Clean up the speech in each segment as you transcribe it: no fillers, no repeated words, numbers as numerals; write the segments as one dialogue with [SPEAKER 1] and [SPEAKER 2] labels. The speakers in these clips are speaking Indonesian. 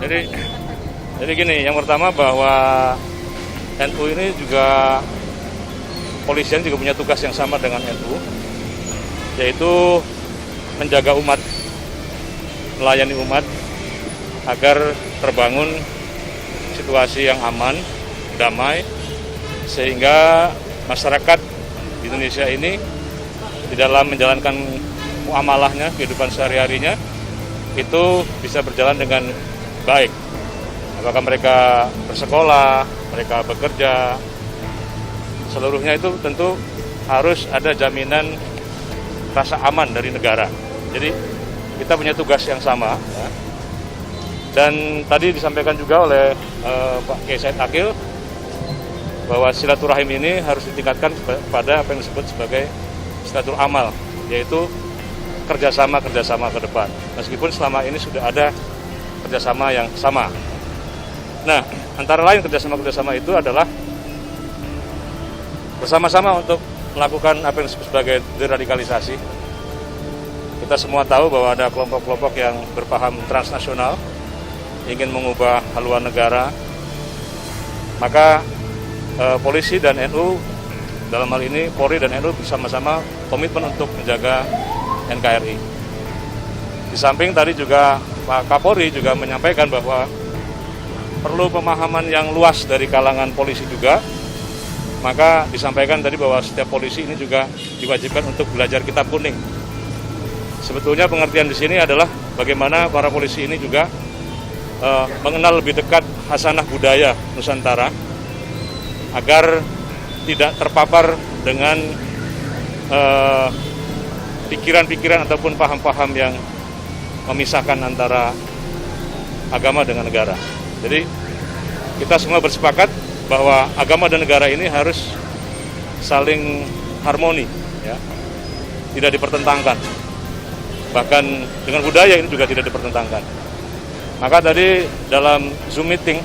[SPEAKER 1] Jadi, jadi gini, yang pertama bahwa NU ini juga polisian juga punya tugas yang sama dengan NU, yaitu menjaga umat, melayani umat agar terbangun situasi yang aman, damai, sehingga masyarakat di Indonesia ini di dalam menjalankan muamalahnya, kehidupan sehari-harinya itu bisa berjalan dengan baik. Apakah mereka bersekolah, mereka bekerja, seluruhnya itu tentu harus ada jaminan rasa aman dari negara. Jadi kita punya tugas yang sama. Ya. Dan tadi disampaikan juga oleh Pak Kiai Said Akil bahwa silaturahim ini harus ditingkatkan pada apa yang disebut sebagai silaturahim amal, yaitu kerjasama ke depan. Meskipun selama ini sudah ada kerjasama yang sama. Nah, antara lain kerjasama itu adalah bersama-sama untuk melakukan apa yang disebut sebagai deradikalisasi. Kita semua tahu bahwa ada kelompok-kelompok yang berpaham transnasional, ingin mengubah haluan negara. Maka polisi dan NU, dalam hal ini Polri dan NU bersama-sama komitmen untuk menjaga NKRI. Di samping tadi juga Pak Kapolri juga menyampaikan bahwa perlu pemahaman yang luas dari kalangan polisi juga. Maka disampaikan tadi bahwa setiap polisi ini juga diwajibkan untuk belajar kitab kuning. Sebetulnya pengertian di sini adalah bagaimana para polisi ini juga mengenal lebih dekat hasanah budaya Nusantara agar tidak terpapar dengan pikiran-pikiran ataupun paham-paham yang memisahkan antara agama dengan negara. Jadi kita semua bersepakat bahwa agama dan negara ini harus saling harmoni, ya, tidak dipertentangkan. Bahkan dengan budaya ini juga tidak dipertentangkan. Maka tadi dalam Zoom meeting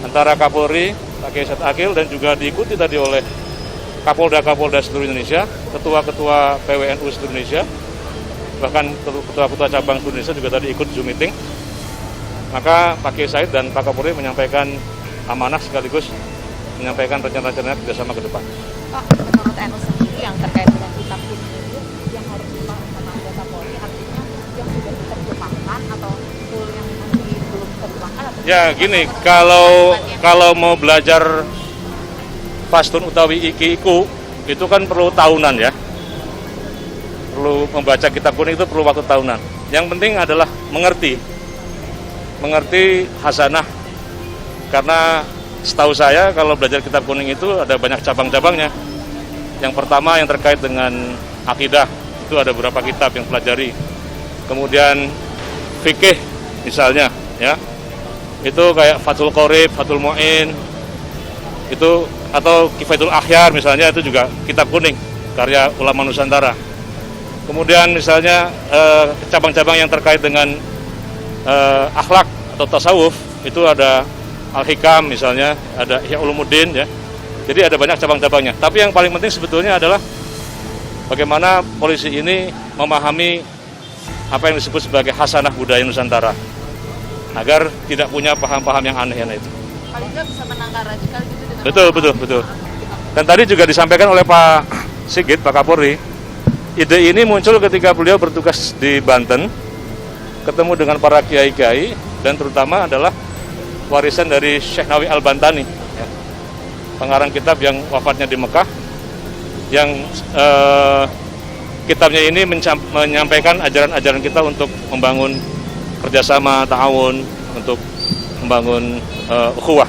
[SPEAKER 1] antara Kapolri, Pak Kiai Said Akil, dan juga diikuti tadi oleh Kapolda seluruh Indonesia, ketua-ketua PWNU seluruh Indonesia, bahkan ketua-ketua cabang seluruh Indonesia juga tadi ikut Zoom meeting. Maka Pak Kiai Said dan Pak Kapolri menyampaikan amanah sekaligus menyampaikan rencana-rencana kerjasama ke depan.
[SPEAKER 2] Pak, menurut NU sendiri yang terkait dengan kitab kuning ini yang harus dipahami anggota Polri, artinya yang sudah diterjemahkan atau yang masih belum diterjemahkan? Atau
[SPEAKER 1] ya gini, kalau mau belajar Pastun utawi iki-iku itu kan perlu tahunan, ya. Perlu membaca kitab kuning itu perlu waktu tahunan. Yang penting adalah mengerti hasanah. Karena setahu saya kalau belajar kitab kuning itu ada banyak cabang-cabangnya. Yang pertama yang terkait dengan akidah, itu ada beberapa kitab yang pelajari. Kemudian fikih misalnya, ya. Itu kayak Fathul Qorib, Fathul Mu'in, itu atau Kifayatul Akhyar misalnya, itu juga kitab kuning karya ulama Nusantara. Kemudian misalnya cabang-cabang yang terkait dengan akhlak atau tasawuf, itu ada Al-Hikam misalnya, ada Ihya Ulumuddin, ya. Jadi ada banyak cabang-cabangnya. Tapi yang paling penting sebetulnya adalah bagaimana polisi ini memahami apa yang disebut sebagai hasanah budaya Nusantara, agar tidak punya paham-paham yang aneh-aneh itu.
[SPEAKER 2] paling nggak bisa menangkal radikal gitu dengan
[SPEAKER 1] Betul. Dan tadi juga disampaikan oleh Pak Sigit, Pak Kapolri, ide ini muncul ketika beliau bertugas di Banten, ketemu dengan para kiai-kiai, dan terutama adalah warisan dari Syekh Nawawi Al-Bantani, ya, pengarang kitab yang wafatnya di Mekah, yang kitabnya ini menyampaikan ajaran-ajaran kita untuk membangun kerjasama, ta'awun, untuk membangun ukhuwah.